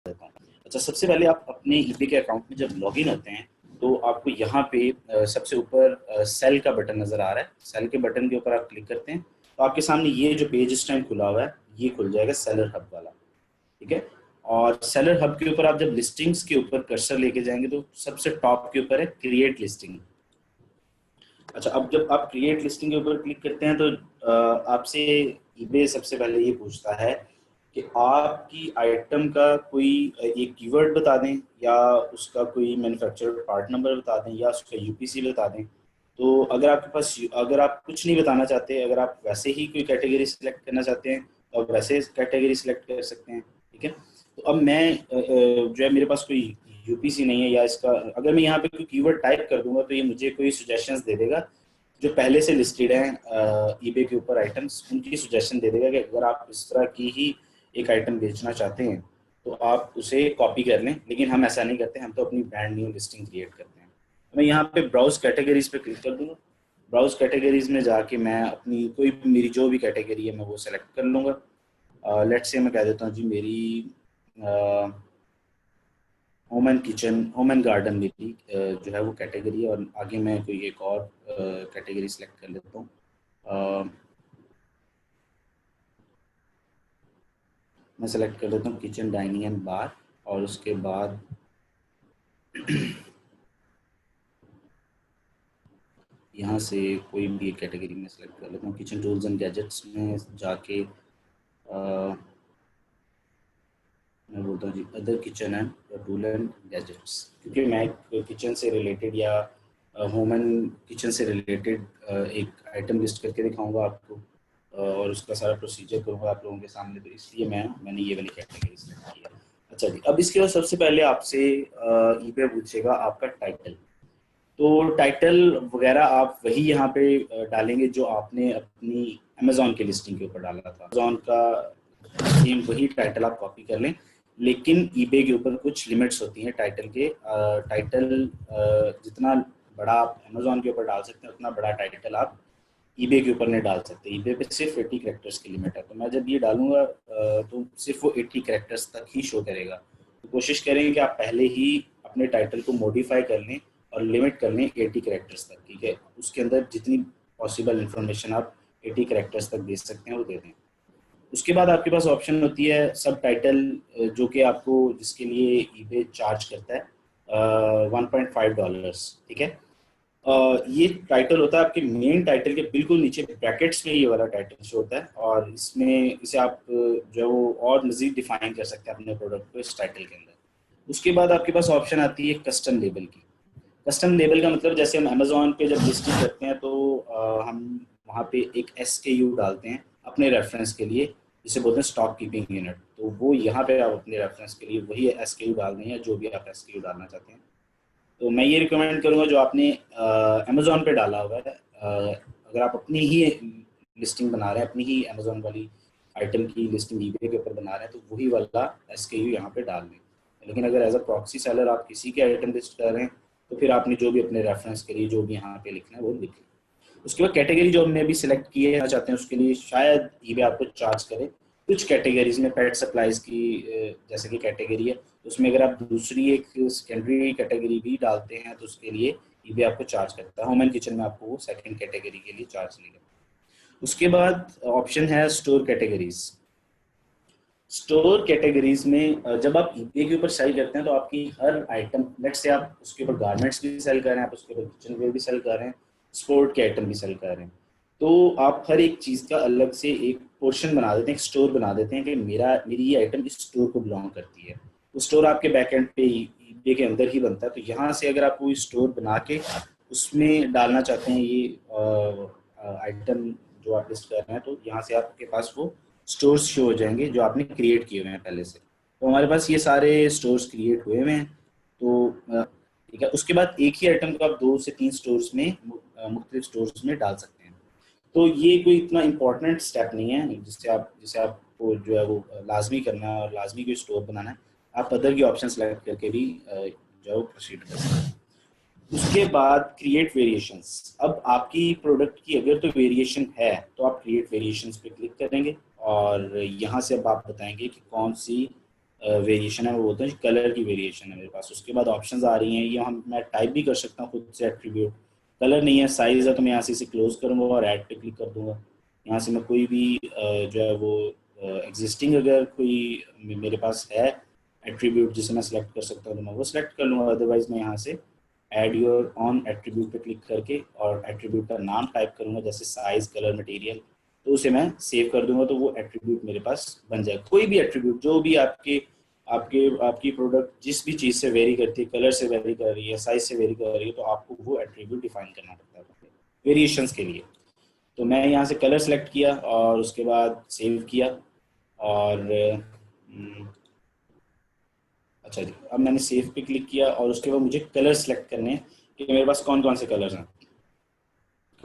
देता हूँ। अच्छा, सबसे पहले आप अपने ईबे के अकाउंट में जब लॉगिन होते हैं तो आपको यहाँ पे सबसे ऊपर सेल का बटन नज़र आ रहा है। सेल के बटन के ऊपर आप क्लिक करते हैं तो आपके सामने ये जो पेज इस टाइम खुला हुआ है ये खुल जाएगा सेलर हब वाला, ठीक है। और सेलर हब के ऊपर आप जब लिस्टिंग्स के ऊपर कर्सर लेके जाएंगे तो सबसे टॉप के ऊपर है क्रिएट लिस्टिंग। अच्छा, अब जब आप क्रिएट लिस्टिंग के ऊपर क्लिक करते हैं तो आपसे ईबे सबसे पहले ये पूछता है कि आपकी आइटम का कोई एक कीवर्ड बता दें या उसका कोई मैन्युफैक्चरर पार्ट नंबर बता दें या उसका यूपीसी बता दें। तो अगर आप कुछ नहीं बताना चाहते, अगर आप वैसे ही कोई कैटेगरी सिलेक्ट करना चाहते हैं तो आप वैसे कैटेगरी सिलेक्ट कर सकते हैं, ठीक है। तो अब मैं जो है मेरे पास कोई यूपीसी नहीं है या इसका अगर मैं यहाँ पे कोई कीवर्ड टाइप कर दूंगा तो ये मुझे कोई सजेशंस दे देगा जो पहले से लिस्टेड हैं ईबे के ऊपर आइटम्स, उनकी सजेशन दे देगा कि अगर आप इस तरह की ही एक आइटम बेचना चाहते हैं तो आप उसे कॉपी कर लें। लेकिन हम ऐसा नहीं करते, हम तो अपनी ब्रांड न्यू लिस्टिंग क्रिएट करते हैं। मैं यहाँ पे ब्राउज कैटेगरीज पे क्लिक कर दूंगा। ब्राउज कैटेगरीज में जाके मैं अपनी कोई भी मेरी जो भी कैटेगरी है मैं वो सेलेक्ट कर लूँगा। लेट्स से मैं कह देता हूँ जी मेरी home and kitchen, home and garden मेरी जो है वो कैटेगरी है, और आगे मैं कोई एक और कैटेगरी सेलेक्ट कर लेता हूँ। मैं सेलेक्ट कर लेता हूँ किचन डाइनिंग एंड बार, और उसके बाद यहाँ से कोई भी एक कैटेगरी में सेलेक्ट कर लेता हूँ। किचन टूल्स एंड गैजेट्स में जाके मैं बोलता हूँ जी other kitchen and tool and gadgets, क्योंकि मैं किचन से रिलेटेड या होम एंड किचन से रिलेटेड एक आइटम लिस्ट करके दिखाऊंगा आपको और उसका सारा प्रोसीजर करूँगा आप लोगों के सामने, तो इसलिए मैंने ये वाली कैटेगरी सेलेक्ट की है। अच्छा जी, अब इसके बाद सबसे पहले आपसे ईबे पूछेगा आपका टाइटल। तो टाइटल वगैरह आप वही यहाँ पे डालेंगे जो आपने अपनी अमेजोन के लिस्टिंग के ऊपर डाला था। अमेजोन का सेम वही टाइटल आप कॉपी कर लें, लेकिन ईबे के ऊपर कुछ लिमिट्स होती हैं टाइटल के। टाइटल जितना बड़ा आप अमेजोन के ऊपर डाल सकते हैं उतना बड़ा टाइटल आप ईबे के ऊपर नहीं डाल सकते। ईबे पे सिर्फ 80 कैरेक्टर्स की लिमिट है, तो मैं जब ये डालूंगा तो सिर्फ वो 80 कैरेक्टर्स तक ही शो करेगा। तो कोशिश करेंगे कि आप पहले ही अपने टाइटल को मॉडिफाई कर लें और लिमिट कर लें 80 कैरेक्टर्स तक, ठीक है। उसके अंदर जितनी पॉसिबल इंफॉर्मेशन आप 80 कैरेक्टर्स तक दे सकते हैं वो दे दें। उसके बाद आपके पास ऑप्शन होती है सब टाइटल, जो कि आपको जिसके लिए ईबे चार्ज करता है $1.5, ठीक है। ये टाइटल होता है आपके मेन टाइटल के बिल्कुल नीचे ब्रैकेट्स में, ये वाला टाइटल शो होता है, और इसमें इसे आप जो है वो और मजीद डिफाइन कर सकते हैं अपने प्रोडक्ट को इस टाइटल के अंदर। उसके बाद आपके पास ऑप्शन आती है कस्टम लेबल की। कस्टम लेबल का मतलब जैसे हम अमेजोन पे जब लिस्टिंग करते हैं तो हम वहाँ पे एक SKU डालते हैं अपने रेफरेंस के लिए, जिसे बोलते हैं स्टॉक कीपिंग यूनिट। तो वो यहाँ पे आप अपने रेफरेंस के लिए वही SKU डाल दें, जो भी आप SKU डालना चाहते हैं। तो मैं ये रिकमेंड करूँगा जो आपने अमेजोन पे डाला हुआ है, अगर आप अपनी ही लिस्टिंग बना रहे हैं, अपनी ही अमेजोन वाली आइटम की लिस्टिंग ईबे के ऊपर बना रहे हैं, तो वही वाला SKU यहाँ पे डाल दें। लेकिन अगर एज अ प्रॉक्सी सेलर आप किसी के आइटम लिस्ट कर रहे हैं तो फिर आपने जो भी अपने रेफरेंस के लिए जो भी यहाँ पे लिखना है वो लिख लें। उसके बाद कैटेगरी जो हमने अभी सिलेक्ट किए चाहते हैं उसके लिए शायद ईबे आपको चार्ज करे। कुछ कैटेगरीज में पेट सप्लाईज की जैसे कि कैटेगरी है, उसमें अगर आप दूसरी एक सेकेंडरी कैटेगरी भी डालते हैं तो उसके लिए ईबे आपको चार्ज करता है। होम एंड किचन में आपको वो सेकंड कैटेगरी के लिए चार्ज नहीं करता। उसके बाद ऑप्शन है स्टोर कैटेगरीज। स्टोर कैटेगरीज में जब आप ईबे के ऊपर सेल करते हैं तो आपकी हर आइटम, लेट से आप उसके ऊपर गारमेंट्स भी सेल कर रहे हैं, आप उसके ऊपर किचन वेयर भी सेल कर रहे हैं, स्पोर्ट के आइटम भी सेल कर रहे हैं, तो आप हर एक चीज़ का अलग से एक पोर्शन बना देते हैं, एक स्टोर बना देते हैं कि मेरी ये आइटम इस स्टोर को बिलोंग करती है। वो स्टोर आपके बैकएंड पे ईबे के अंदर ही बनता है। तो यहाँ से अगर आप कोई स्टोर बना के उसमें डालना चाहते हैं ये आइटम जो आप लिस्ट कर रहे हैं, तो यहाँ से आपके पास वो स्टोर्स शो हो जाएंगे जो आपने क्रिएट किए हुए हैं पहले से। तो हमारे पास ये सारे स्टोर्स क्रिएट हुए हुए हैं। तो ठीक है, उसके बाद एक ही आइटम को आप 2 से 3 स्टोर्स में मुख्तलिफ स्टोर्स में डाल सकते हैं। तो ये कोई इतना इम्पोर्टेंट स्टेप नहीं है जिसे आपको जो है वो लाजमी करना है और लाजमी कोई स्टोर बनाना है। आप अदर की ऑप्शन सेलेक्ट करके भी जो है प्रोसीड कर सकते हैं। उसके बाद क्रिएट वेरिएशंस। अब आपकी प्रोडक्ट की अगर तो वेरिएशन है तो आप क्रिएट वेरिएशंस पे क्लिक करेंगे और यहाँ से अब आप बताएंगे कि कौन सी वेरिएशन है, मैं बोलता हूँ कलर की वेरिएशन है मेरे पास। उसके बाद ऑप्शंस आ रही हैं, ये हम मैं टाइप भी कर सकता हूँ खुद से एट्रीब्यूट। कलर नहीं है, साइज है, तो मैं यहाँ से इसे क्लोज करूँगा और ऐड पे क्लिक कर दूंगा। यहाँ से मैं कोई भी जो है वो एग्जिस्टिंग अगर कोई मेरे पास है एट्रीब्यूट जिसे मैं सेलेक्ट कर सकता हूँ तो मैं वो सेलेक्ट कर लूँगा। अदरवाइज मैं यहाँ से ऐड योर ऑन एट्रीब्यूट पे क्लिक करके और एट्रीब्यूट का नाम टाइप करूँगा, जैसे साइज, कलर, मटेरियल, तो उसे मैं सेव कर दूंगा तो वो एट्रीब्यूट मेरे पास बन जाएगा। कोई भी एट्रीब्यूट जो भी आपके आपके आपकी प्रोडक्ट जिस भी चीज़ से वेरी करती है, कलर से वेरी कर रही है, साइज से वेरी कर रही है, तो आपको वो एट्रीब्यूट डिफाइन करना पड़ता है वेरिएशंस के लिए। तो मैं यहाँ से कलर सेलेक्ट किया और उसके बाद सेव किया और अच्छा जी, अब मैंने सेव पे क्लिक किया और उसके बाद मुझे कलर सेलेक्ट करने हैं कि मेरे पास कौन कौन से कलर्स हैं।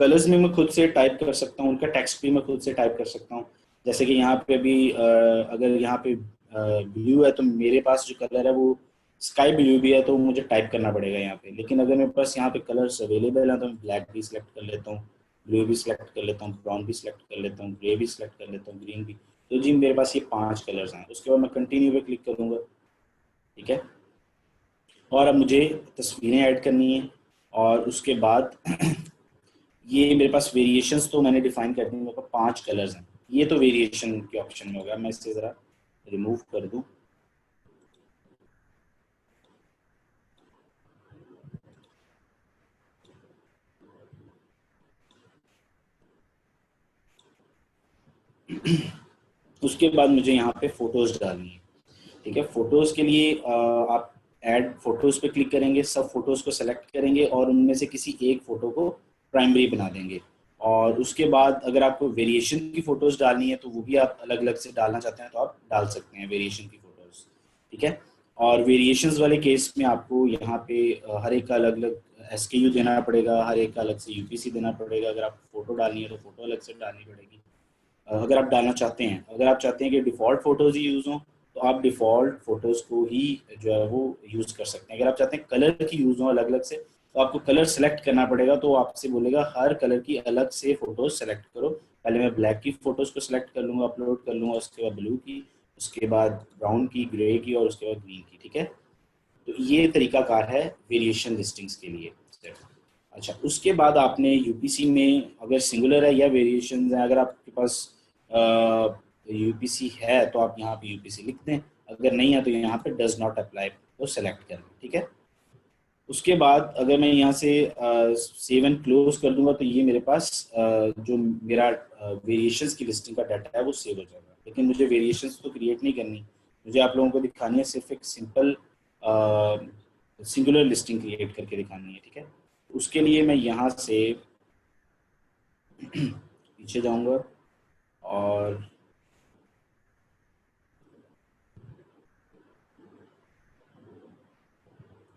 कलर्स में मैं खुद से टाइप कर सकता हूँ, उनका टेक्स्ट भी मैं खुद से टाइप कर सकता हूँ। जैसे कि यहाँ पे भी अगर यहाँ पे ब्लू है तो मेरे पास जो कलर है वो स्काई ब्लू भी है, तो मुझे टाइप करना पड़ेगा यहाँ पे। लेकिन अगर मेरे पास यहाँ पे कलर्स अवेलेबल है तो मैं ब्लैक भी सिलेक्ट कर लेता हूँ, ब्लू भी सिलेक्ट कर लेता हूँ, ब्राउन भी सिलेक्ट कर लेता हूँ, ग्रे भी सिलेक्ट कर लेता हूँ, ग्रीन भी। तो जी मेरे पास ये 5 कलर्स हैं। उसके बाद मैं कंटिन्यू पे क्लिक करूँगा, ठीक है। और अब मुझे तस्वीरें ऐड करनी है और उसके बाद ये मेरे पास वेरिएशंस तो मैंने डिफाइन कर दी, मेरे पास 5 कलर्स हैं। ये तो वेरिएशन के ऑप्शन में होगा, मैं इससे ज़रा रिमूव कर दूं। उसके बाद मुझे यहाँ पे फोटोज डालनी है, ठीक है। फोटोज के लिए आप ऐड फोटोज पे क्लिक करेंगे, सब फोटोज को सेलेक्ट करेंगे और उनमें से किसी एक फोटो को प्राइमरी बना देंगे। और उसके बाद अगर आपको वेरिएशन की फोटोज डालनी है तो वो भी आप अलग अलग से डालना चाहते हैं तो आप डाल सकते हैं वेरिएशन की फोटोज, ठीक है। और वेरिएशंस वाले केस में आपको यहाँ पे हर एक का अलग अलग एसकेयू देना पड़ेगा, हर एक का अलग से यूपीसी देना पड़ेगा। अगर आप फोटो डालनी है तो फोटो अलग से डालनी पड़ेगी। अगर आप डालना चाहते हैं, अगर आप चाहते हैं कि डिफ़ॉल्ट फ़ोटोज़ ही यूज़ हों तो आप डिफ़ॉल्ट फ़ोटोज़ को ही जो है वो यूज़ कर सकते हैं। अगर आप चाहते हैं कलर की यूज़ हों अलग अलग से तो आपको कलर सेलेक्ट करना पड़ेगा। तो आपसे बोलेगा हर कलर की अलग से फ़ोटोज़ सेलेक्ट करो। पहले मैं ब्लैक की फ़ोटोज़ को सेलेक्ट कर लूँगा, अपलोड कर लूँगा, उसके बाद ब्लू की, उसके बाद ब्राउन की, ग्रे की और उसके बाद ग्रीन की, ठीक है। तो ये तरीकाकार है वेरिएशन लिस्टिंग्स के लिए। अच्छा, उसके बाद आपने यूपीसी में अगर सिंगुलर है या वेरिएशन है, अगर आपके पास यूपीसी है तो आप यहाँ पे यूपीसी लिख दें, अगर नहीं है तो यहाँ पे डज नॉट अप्लाई को सेलेक्ट कर लें, ठीक है। उसके बाद अगर मैं यहाँ से सेव एंड क्लोज कर दूंगा तो ये मेरे पास जो मेरा वेरिएशंस की लिस्टिंग का डाटा है वो सेव हो जाएगा। लेकिन मुझे वेरिएशंस तो क्रिएट नहीं करनी, मुझे आप लोगों को दिखानी है सिर्फ एक सिंपल सिंगुलर लिस्टिंग क्रिएट करके दिखानी है, ठीक है। उसके लिए मैं यहाँ से पीछे जाऊंगा और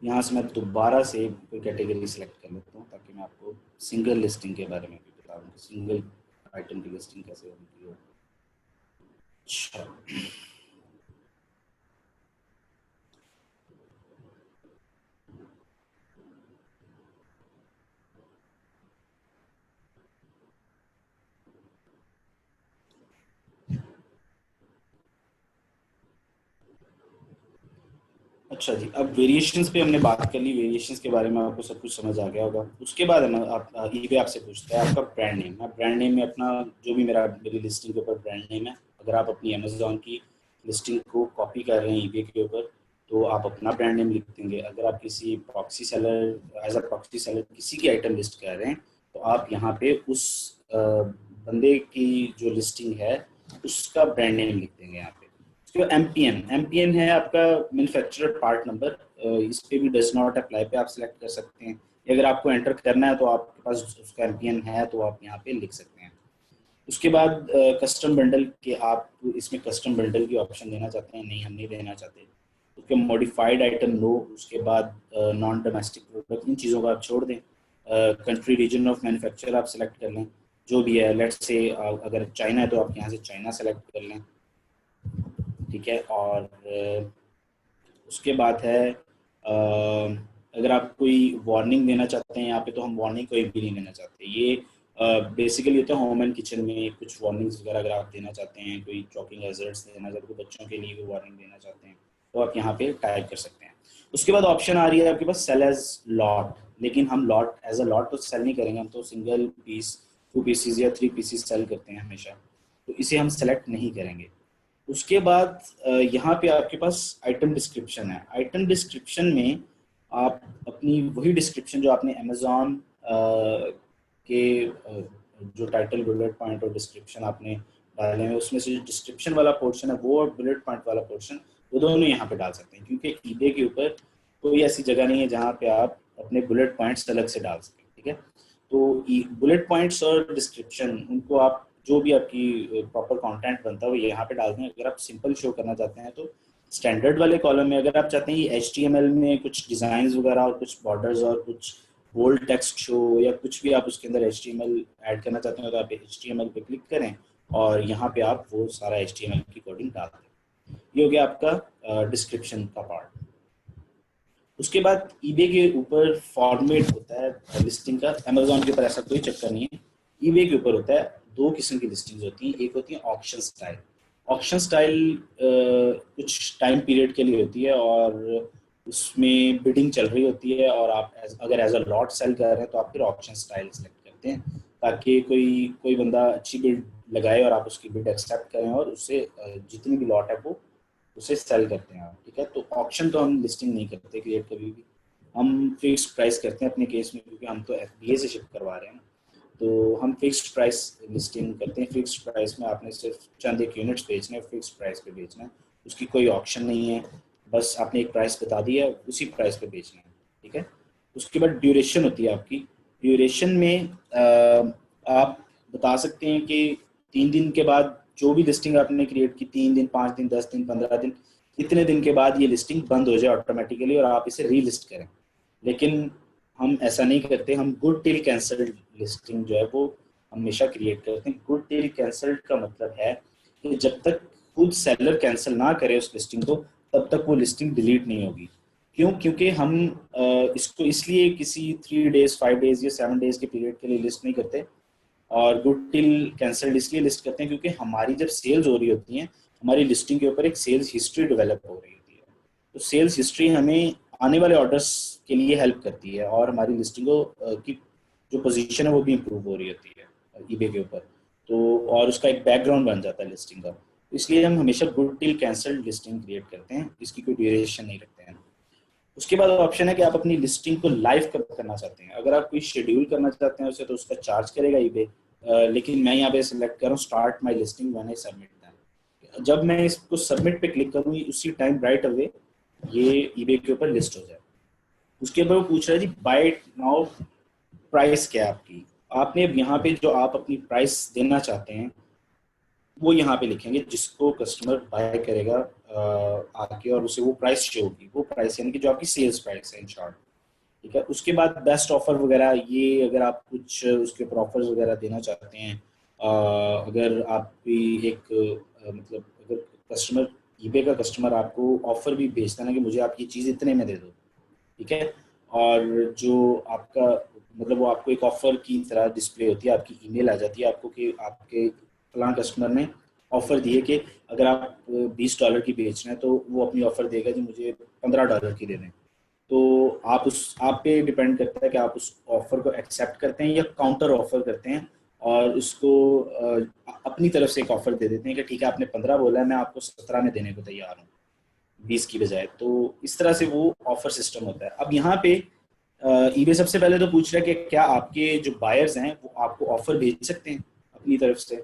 यहाँ से मैं दोबारा से कोई कैटेगरी सेलेक्ट कर लेता हूँ ताकि मैं आपको सिंगल लिस्टिंग के बारे में भी बता दूँ, सिंगल आइटम की लिस्टिंग कैसे होती है। अच्छा, अच्छा जी, अब वेरिएशंस पे हमने बात कर ली, वेरिएशंस के बारे में आपको सब कुछ समझ आ गया होगा। उसके बाद है ना आप eBay आपसे पूछता है आपका ब्रांड नेम। मैं ब्रांड नेम में अपना जो भी मेरी लिस्टिंग के ऊपर ब्रांड नेम है, अगर आप अपनी अमेजोन की लिस्टिंग को कॉपी कर रहे हैं eBay के ऊपर तो आप अपना ब्रांड नेम लिख देंगे। अगर आप किसी proxy seller as a proxy seller किसी की आइटम लिस्ट कर रहे हैं तो आप यहाँ पे उस बंदे की जो लिस्टिंग है उसका ब्रांड नेम लिख देंगे यहाँ पे। जो एमपीएन एमपीएन है आपका मैन्युफैक्चरर पार्ट नंबर, इस पे भी डज नॉट अप्लाई पे आप सिलेक्ट कर सकते हैं। अगर आपको एंटर करना है तो आपके पास उसका एमपीएन है तो आप यहाँ पे लिख सकते हैं। उसके बाद कस्टम बंडल के आप इसमें कस्टम बंडल की ऑप्शन देना चाहते हैं, नहीं हम नहीं देना चाहते। उसके मॉडिफाइड आइटम नो, उसके बाद नॉन डोमेस्टिक प्रोडक्ट, इन चीज़ों को आप छोड़ दें। कंट्री रीजन ऑफ मैन्युफैक्चर आप सेलेक्ट कर लें जो भी है। लेट्स से अगर चाइना है तो आप यहाँ से चाइना सेलेक्ट कर लें, ठीक है। और उसके बाद है अगर आप कोई वार्निंग देना चाहते हैं यहाँ पे तो हम वार्निंग कोई भी नहीं देना चाहते। ये बेसिकली होता है होम एंड किचन में कुछ वार्निंग्स वगैरह अगर आप देना चाहते हैं, कोई चॉकिंग हैजर्ड्स देना चाहते हैं, बच्चों के लिए कोई वार्निंग देना चाहते हैं तो आप यहाँ पे टाइप कर सकते हैं। उसके बाद ऑप्शन आ रही है आपके पास सेल एज लॉट, लेकिन हम लॉट एज अ लॉट तो सेल नहीं करेंगे, हम तो सिंगल पीस 2 पीसीज या 3 पीसीज सेल करते हैं हमेशा, तो इसे हम सेलेक्ट नहीं करेंगे। उसके बाद यहाँ पे आपके पास आइटम डिस्क्रिप्शन है। आइटम डिस्क्रिप्शन में आप अपनी वही डिस्क्रिप्शन जो आपने अमेजोन के जो टाइटल बुलेट पॉइंट और डिस्क्रिप्शन आपने डाले हैं, उसमें से जो डिस्क्रिप्शन वाला पोर्शन है वो और बुलेट पॉइंट वाला पोर्शन, वो दोनों यहाँ पे डाल सकते हैं, क्योंकि ईबे के ऊपर कोई ऐसी जगह नहीं है जहाँ पे आप अपने बुलेट पॉइंट्स अलग से डाल सकें। ठीक है, तो बुलेट पॉइंट्स और डिस्क्रिप्शन उनको आप जो भी आपकी प्रॉपर कंटेंट बनता है वो यहाँ पे डाल दें। अगर आप सिंपल शो करना चाहते हैं तो स्टैंडर्ड वाले कॉलम में, अगर आप चाहते हैं कि HTML में कुछ डिजाइन वगैरह और कुछ बॉर्डर्स और कुछ बोल्ड टेक्स्ट शो या कुछ भी आप उसके अंदर HTML ऐड करना चाहते हैं, तो आप HTML पे क्लिक करें और यहाँ पे आप वो सारा HTML की कोडिंग डाल दें। ये हो गया आपका डिस्क्रिप्शन का पार्ट। उसके बाद ईबे के ऊपर फॉर्मेट होता है लिस्टिंग का, अमेजोन के ऊपर ऐसा कोई चक्कर नहीं है। ईबे के ऊपर होता है, दो किस्म की लिस्टिंग्स होती हैं, एक होती है ऑक्शन स्टाइल। ऑक्शन स्टाइल कुछ टाइम पीरियड के लिए होती है और उसमें बिडिंग चल रही होती है, और आप अगर एज अ लॉट सेल कर रहे हैं तो आप फिर ऑक्शन स्टाइल सेलेक्ट करते हैं, ताकि कोई बंदा अच्छी बिड लगाए और आप उसकी बिड एक्सेप्ट करें और उससे जितनी भी लॉट है वो उसे सेल करते हैं आप। ठीक है, तो ऑप्शन तो हम लिस्टिंग नहीं करते क्रिएट कभी भी, हम फिक्स प्राइस करते हैं अपने केस में, क्योंकि हम तो FBA से शिप करवा रहे हैं, तो हम फिक्स्ड प्राइस लिस्टिंग करते हैं। फिक्स्ड प्राइस में आपने सिर्फ चंद एक यूनिट्स बेचने हैं, फिक्स्ड प्राइस पे बेचना है, उसकी कोई ऑप्शन नहीं है, बस आपने एक प्राइस बता दिया उसी प्राइस पे बेचना है। ठीक है, उसके बाद ड्यूरेशन होती है आपकी। ड्यूरेशन में आप बता सकते हैं कि 3 दिन के बाद जो भी लिस्टिंग आपने क्रिएट की, 3 दिन, 5 दिन, 10 दिन, 15 दिन, इतने दिन के बाद ये लिस्टिंग बंद हो जाए ऑटोमेटिकली और आप इसे रीलिस्ट करें। लेकिन हम ऐसा नहीं करते, हम गुड टिल कैंसल्ड लिस्टिंग जो है वो हमेशा क्रिएट करते हैं। गुड टिल कैंसल्ड का मतलब है कि जब तक खुद सेलर कैंसिल ना करे उस लिस्टिंग को, तब तक वो लिस्टिंग डिलीट नहीं होगी। क्यों? क्योंकि हम इसको इसलिए किसी 3 डेज, 5 डेज या 7 डेज के पीरियड के लिए लिस्ट नहीं करते, और गुड टिल कैंसल्ड इसलिए लिस्ट करते हैं क्योंकि हमारी जब सेल्स हो रही होती हैं, हमारी लिस्टिंग के ऊपर एक सेल्स हिस्ट्री डेवलप हो रही होती है। तो सेल्स हिस्ट्री हमें आने वाले ऑर्डर्स के लिए हेल्प करती है, और हमारी लिस्टिंग की जो पोजीशन है वो भी इम्प्रूव हो रही होती है ईबे के ऊपर, तो और उसका एक बैकग्राउंड बन जाता है लिस्टिंग का। इसलिए हम हमेशा good till cancelled listing create करते हैं, इसकी कोई ड्यूरेशन नहीं रखते हैं। उसके बाद ऑप्शन है कि आप अपनी लिस्टिंग को लाइव कब करना चाहते हैं। अगर आप कोई शेड्यूल करना चाहते हैं उसे, तो उसका चार्ज करेगा ईबे, लेकिन मैं यहाँ पे सिलेक्ट कर रहा हूँ start my listing when I submit that. जब मैं इसको सबमिट पे क्लिक करूँ उसी टाइम राइट अवे ये ईबे के ऊपर लिस्ट हो जाए। उसके बाद वो पूछ रहा है जी बाय नाउ प्राइस क्या है आपकी। आपने यहाँ पे जो आप अपनी प्राइस देना चाहते हैं वो यहाँ पे लिखेंगे, जिसको कस्टमर बाय करेगा आके, और उसे वो प्राइस शो होगी, वो प्राइस यानी कि जो आपकी सेल्स प्राइस है इन शॉर्ट। ठीक है, उसके बाद बेस्ट ऑफर वगैरह, ये अगर आप कुछ उसके ऊपर ऑफर्स वगैरह देना चाहते हैं, अगर आप भी एक मतलब अगर कस्टमर, ईबे का कस्टमर आपको ऑफर भी भेजता है ना कि मुझे आप ये चीज़ इतने में दे दो। ठीक है, और जो आपका मतलब वो आपको एक ऑफर की तरह डिस्प्ले होती है, आपकी ईमेल आ जाती है आपको कि आपके फलां कस्टमर ने ऑफर दी है कि अगर आप $20 की बेच रहे हैं तो वो अपनी ऑफर देगा जी मुझे $15 की दे दें। तो आप पे डिपेंड करता है कि आप उस ऑफर को एक्सेप्ट करते हैं या काउंटर ऑफर करते हैं, और उसको अपनी तरफ से एक ऑफर दे देते हैं कि ठीक है आपने 15 बोला है, मैं आपको 17 में देने को तैयार हूँ 20 की बजाय। तो इस तरह से वो ऑफर सिस्टम होता है। अब यहाँ पे ईबे सबसे पहले तो पूछ रहा है कि क्या आपके जो बायर्स हैं वो आपको ऑफर भेज सकते हैं अपनी तरफ से।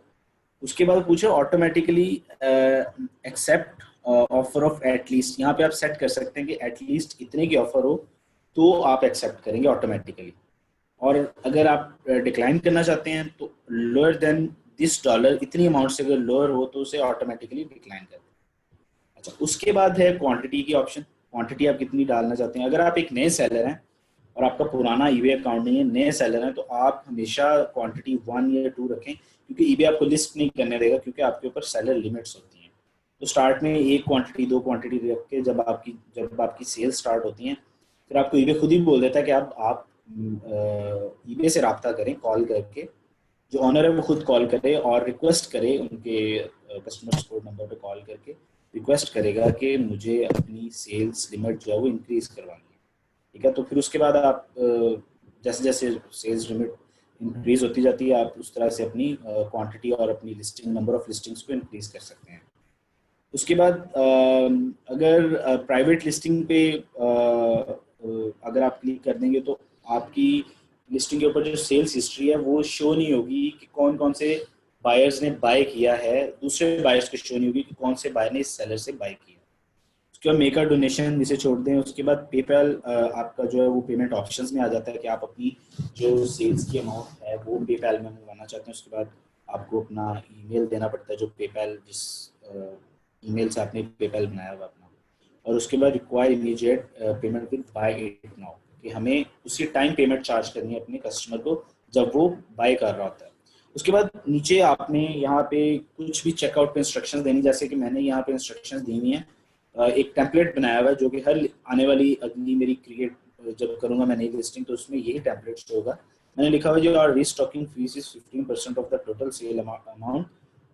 उसके बाद पूछे automatically accept offer of at least, यहाँ पे आप सेट कर सकते हैं कि एटलीस्ट इतने की ऑफर हो तो आप एक्सेप्ट करेंगे ऑटोमेटिकली, और अगर आप डिक्लाइन करना चाहते हैं तो लोअर देन दिस डॉलर, इतनी अमाउंट से अगर लोअर हो तो उसे ऑटोमेटिकली डिक्लाइन कर दें। अच्छा, उसके बाद है क्वांटिटी की ऑप्शन। क्वांटिटी आप कितनी डालना चाहते हैं। अगर आप एक नए सेलर हैं और आपका पुराना ईबे अकाउंट नहीं है, नए सेलर हैं, तो आप हमेशा क्वांटिटी 1 या 2 रखें, क्योंकि ईबे आपको लिस्ट नहीं करने देगा, क्योंकि आपके ऊपर सेलर लिमिट्स होती हैं। तो स्टार्ट में 1 क्वांटिटी 2 क्वांटिटी रख के जब आपकी सेल स्टार्ट होती हैं, फिर आपको ईबे खुद ही बोल देता है कि आप ईबे से रब्ता करें कॉल करके, जो ऑनर है वो खुद कॉल करे और रिक्वेस्ट करे उनके कस्टमर सपोर्ट नंबर पे कॉल करके रिक्वेस्ट करेगा कि मुझे अपनी सेल्स लिमिट जो है वो इंक्रीज करवानी है, ठीक है। तो फिर उसके बाद आप जैसे जैसे सेल्स लिमिट इंक्रीज होती जाती है, आप उस तरह से अपनी क्वांटिटी और अपनी लिस्टिंग, नंबर ऑफ लिस्टिंग्स को इंक्रीज कर सकते हैं। उसके बाद अगर प्राइवेट लिस्टिंग पे अगर आप क्लिक कर देंगे तो आपकी लिस्टिंग के ऊपर जो सेल्स हिस्ट्री है वो शो नहीं होगी कि कौन कौन से बायर्स ने बाय किया है, दूसरे बायर्स को शो नहीं होगी कि कौन से बायर ने इस सेलर से बाय किया। उसके बाद मेक अ डोनेशन इसे छोड़ दें। उसके बाद पेपैल आपका जो है वो पेमेंट ऑप्शंस में आ जाता है कि आप अपनी जो सेल्स की अमाउंट है वो पेपैल में मंगवाना चाहते हैं। उसके बाद आपको अपना ईमेल देना पड़ता है, जो पेपैल जिस ईमेल से आपने पेपैल बनाया हुआ अपना, और उसके बाद require immediate payment with buy it now, कि हमें उसी टाइम पेमेंट चार्ज करनी है अपने कस्टमर को जब वो बाय कर रहा होता है। उसके बाद नीचे आपने यहाँ पे कुछ भी चेकआउट पे इंस्ट्रक्शंस देनी, जैसे कि मैंने यहाँ पे इंस्ट्रक्शंस दी हुई हैं, एक टेम्पलेट बनाया हुआ है जो कि हर आने वाली अगली मेरी क्रिएट जब करूंगा मैं नई लिस्टिंग तो उसमें यही टेम्पलेट शो होगा। मैंने लिखा हुआ जो our restocking fees is 15% of the total sale amount,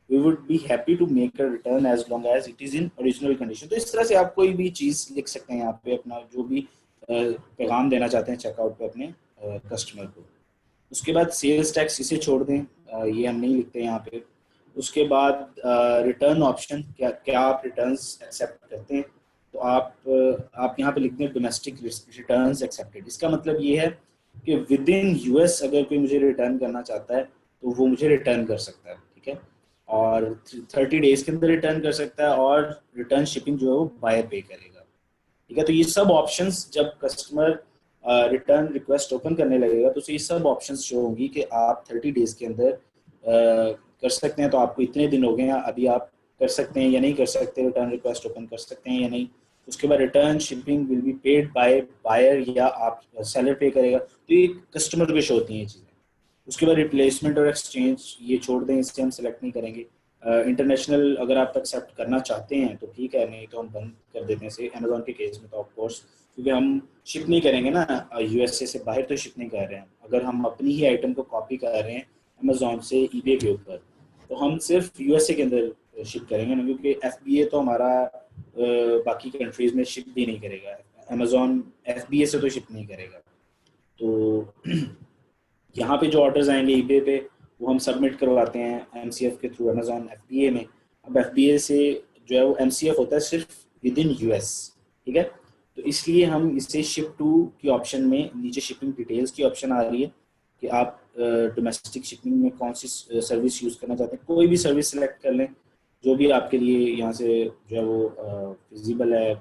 we would be happy to make a return as long as it is in original condition. तो इस तरह से आप कोई भी चीज़ लिख सकते हैं यहाँ पे, अपना जो भी पैगाम देना चाहते हैं चेकआउट पे अपने कस्टमर को। उसके बाद सेल्स टैक्स इसे छोड़ दें, ये हम नहीं लिखते यहाँ पे। उसके बाद रिटर्न ऑप्शन, क्या क्या आप रिटर्न्स एक्सेप्ट करते हैं, तो आप यहाँ पे लिखते हैं डोमेस्टिक रिटर्न्स एक्सेप्टेड। इसका मतलब ये है कि विद इन यूएस अगर कोई मुझे रिटर्न करना चाहता है तो वो मुझे रिटर्न कर सकता है, ठीक है, और 30 डेज के अंदर रिटर्न कर सकता है, और रिटर्न शिपिंग जो है वो बायर पे करेगा, ठीक है। तो ये सब ऑप्शंस जब कस्टमर रिटर्न रिक्वेस्ट ओपन करने लगेगा तो ये सब ऑप्शंस शो होंगी कि आप 30 डेज के अंदर कर सकते हैं। तो आपको इतने दिन हो गए हैं, अभी आप कर सकते हैं या नहीं कर सकते, रिटर्न रिक्वेस्ट ओपन कर सकते हैं या नहीं। उसके बाद return shipping will be paid by buyer, या आप सेलर पे करेगा, तो ये कस्टमर पे शो होती हैं ये चीज़ें। उसके बाद रिप्लेसमेंट और एक्सचेंज ये छोड़ दें, इससे हम सेलेक्ट नहीं करेंगे। इंटरनेशनल अगर आप एक्सेप्ट करना चाहते हैं तो ठीक है, नहीं तो हम बंद कर देते हैं। से अमेजोन के केस में तो ऑफ कोर्स, क्योंकि हम शिप नहीं करेंगे ना यूएसए से बाहर, तो शिप नहीं कर रहे हैं। अगर हम अपनी ही आइटम को कॉपी कर रहे हैं अमेजोन से ईबे के ऊपर, तो हम सिर्फ यूएसए के अंदर शिप करेंगे ना, क्योंकि एफबीए तो हमारा बाकी कंट्रीज में शिप भी नहीं करेगा। अमेजोन एफबीए से तो शिप नहीं करेगा। तो यहाँ पे जो ऑर्डर्स आएंगे ईबे पे वो हम सबमिट करवाते हैं एमसीएफ के थ्रू अमेजोन एफबीए में। अब एफबीए से जो है वो एमसीएफ होता है सिर्फ विद इन यूएस, ठीक है। तो इसलिए हम इसे शिप टू की ऑप्शन में नीचे शिपिंग डिटेल्स की ऑप्शन आ रही है कि आप डोमेस्टिक शिपिंग में कौन सी सर्विस यूज़ करना चाहते हैं, कोई भी सर्विस सेलेक्ट कर लें जो भी आपके लिए यहाँ से जो है वो फिजिबल है।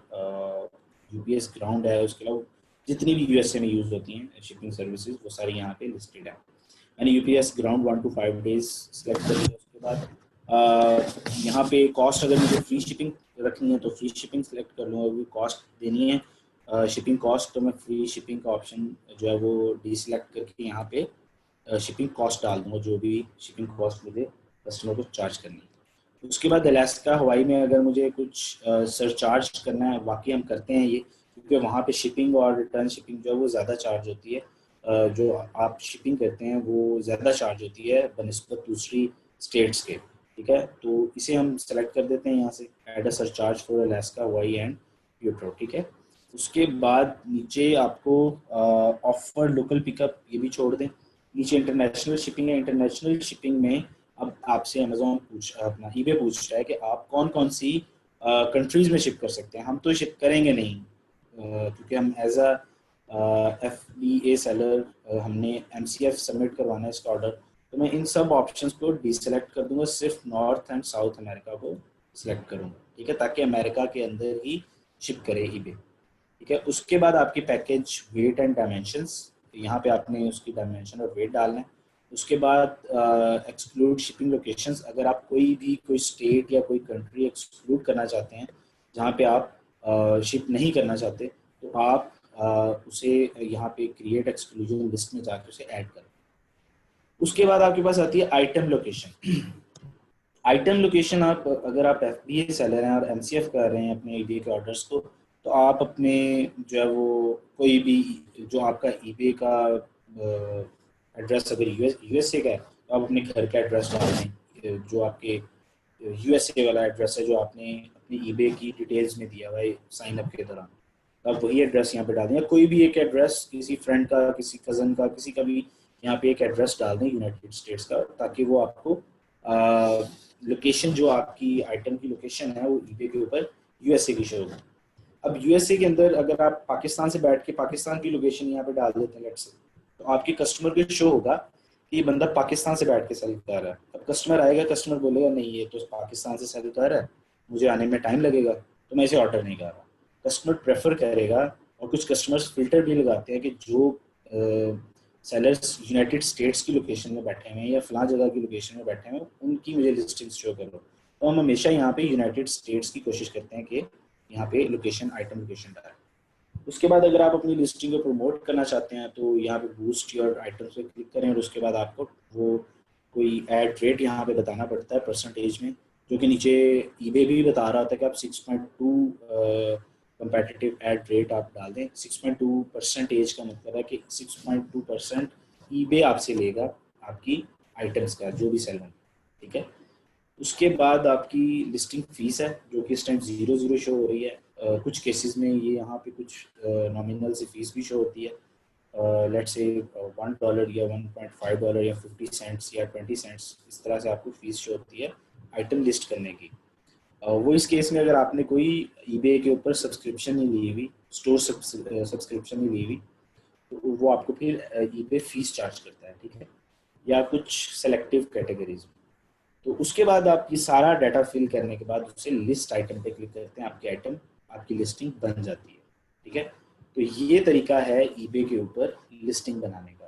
यूपीएस ग्राउंड है, उसके अलावा जितनी भी यूएसए में यूज़ होती हैं शिपिंग सर्विसेज वो सारी यहाँ पे लिस्टेड है। मैंने UPS ground 1 to 5 days select कर लिया। उसके बाद यहाँ पे कॉस्ट अगर मुझे फ्री शिपिंग रखनी है तो फ्री शिपिंग सेलेक्ट कर लूँगा, अभी कॉस्ट देनी है शिपिंग कॉस्ट, तो मैं फ्री शिपिंग का ऑप्शन जो है वो डी सेलेक्ट करके यहाँ पे शिपिंग कॉस्ट डाल दूँगा, जो भी शिपिंग कॉस्ट मुझे कस्टमर को चार्ज करनी है। उसके बाद अलास्का हवाई में अगर मुझे कुछ सरचार्ज करना है, वाकई हम करते हैं ये, क्योंकि वहाँ पे शिपिंग और रिटर्न शिपिंग जो है वो ज़्यादा चार्ज होती है। जो आप शिपिंग करते हैं वो ज़्यादा चार्ज होती है बनिस्बत दूसरी स्टेट्स के, ठीक है। तो इसे हम सेलेक्ट कर देते हैं यहाँ से, add a surcharge for Alaska Hawaii and यूट्रो, ठीक है। उसके बाद नीचे आपको ऑफर लोकल पिकअप ये भी छोड़ दें। नीचे इंटरनेशनल शिपिंग है, इंटरनेशनल शिपिंग में अब आपसे अमेजोन अपना ईबे पूछ रहा है कि आप कौन कौन सी कंट्रीज में शिप कर सकते हैं। हम तो शिप करेंगे नहीं क्योंकि हम एज अ एफबीए सेलर हमने एमसीएफ सबमिट करवाना है इसका ऑर्डर। तो मैं इन सब ऑप्शंस को डिसेलेक्ट कर दूंगा, सिर्फ नॉर्थ एंड साउथ अमेरिका को सिलेक्ट करूंगा, ठीक है, ताकि अमेरिका के अंदर ही शिप करे ईबे, ठीक है। उसके बाद आपकी पैकेज वेट एंड डायमेंशंस, यहाँ पे आपने उसकी डायमेंशन और वेट डालना है। उसके बाद एक्सक्लूड शिपिंग लोकेशंस, अगर आप कोई स्टेट या कोई कंट्री एक्सक्लूड करना चाहते हैं जहाँ पे आप शिप नहीं करना चाहते, तो आप उसे यहाँ पे क्रिएट एक्सक्लूजन लिस्ट में जाकर उसे ऐड करें। उसके बाद आपके पास आती है आइटम लोकेशन। आइटम लोकेशन, आप अगर आप एफबीए सेलर हैं और एमसीएफ कर रहे हैं अपने ईबे के ऑर्डर्स को, तो आप अपने जो है वो कोई भी जो आपका ईबे का एड्रेस अगर यूएसए का है तो आप अपने घर का एड्रेस डाल दें, जो आपके यूएसए वाला एड्रेस है जो आपने अपनी ईबे की डिटेल्स में दिया हुआ है साइन अप के दौरान, तो आप वही एड्रेस यहाँ पे डाल दें, या कोई भी एक एड्रेस किसी फ्रेंड का, किसी कज़न का, किसी का भी यहाँ पे एक एड्रेस डाल दें यूनाइटेड स्टेट्स का, ताकि वो आपको लोकेशन जो आपकी आइटम की लोकेशन है वो ईबे के ऊपर यूएसए की शो होगी। अब यूएसए के अंदर अगर आप पाकिस्तान से बैठ के पाकिस्तान की लोकेशन यहाँ पे डाल देते हैं लेट्स से, तो आपके कस्टमर को शो होगा कि ये बंदा पाकिस्तान से बैठ के सेल कर रहा है। अब कस्टमर आएगा, कस्टमर बोलेगा नहीं ये तो पाकिस्तान से सेल कर रहा है, मुझे आने में टाइम लगेगा, तो मैं इसे ऑर्डर नहीं कर रहा। कस्टमर प्रेफर करेगा, और कुछ कस्टमर्स फिल्टर भी लगाते हैं कि जो सेलर्स यूनाइटेड स्टेट्स की लोकेशन में बैठे हुए हैं या फलां जगह की लोकेशन में बैठे हुए हैं उनकी मुझे लिस्टिंग्स शो करो। तो हम हमेशा यहाँ पे यूनाइटेड स्टेट्स की कोशिश करते हैं कि यहाँ पे लोकेशन, आइटम लोकेशन डालें। उसके बाद अगर आप अपनी लिस्टिंग को प्रमोट करना चाहते हैं तो यहाँ पे बूस्ट योर आइटम्स पे क्लिक करें, और उसके बाद आपको वो कोई एड रेट यहाँ पे बताना पड़ता है परसेंटेज में, जो कि नीचे ईबे भी बता रहा होता है कि आप 6.2 कंपेटिटिव एड रेट आप डाल दें। 6.2% का मतलब है कि 6.2% ईबे आपसे लेगा आपकी आइटम्स का जो भी सेल होंगे, ठीक है। उसके बाद आपकी लिस्टिंग फीस है जो कि इस टाइम 0 शो हो रही है। कुछ केसेस में ये यहाँ पे कुछ नॉमिनल सी फीस भी शो होती है, लेट्स से $1 या $1.5 या 50 सेंट्स या 20 सेंट्स, इस तरह से आपको फीस शो होती है आइटम लिस्ट करने की। वो इस केस में अगर आपने कोई ईबे के ऊपर सब्सक्रिप्शन नहीं ली हुई, स्टोर सब्सक्रिप्शन नहीं ली हुई, तो वो आपको फिर ईबे फीस चार्ज करता है, ठीक है, या कुछ सेलेक्टिव कैटेगरीज में। तो उसके बाद आप ये सारा डाटा फिल करने के बाद उससे लिस्ट आइटम पे क्लिक करते हैं, आपकी आइटम, आपकी लिस्टिंग बन जाती है, ठीक है। तो ये तरीका है ईबे के ऊपर लिस्टिंग बनाने का।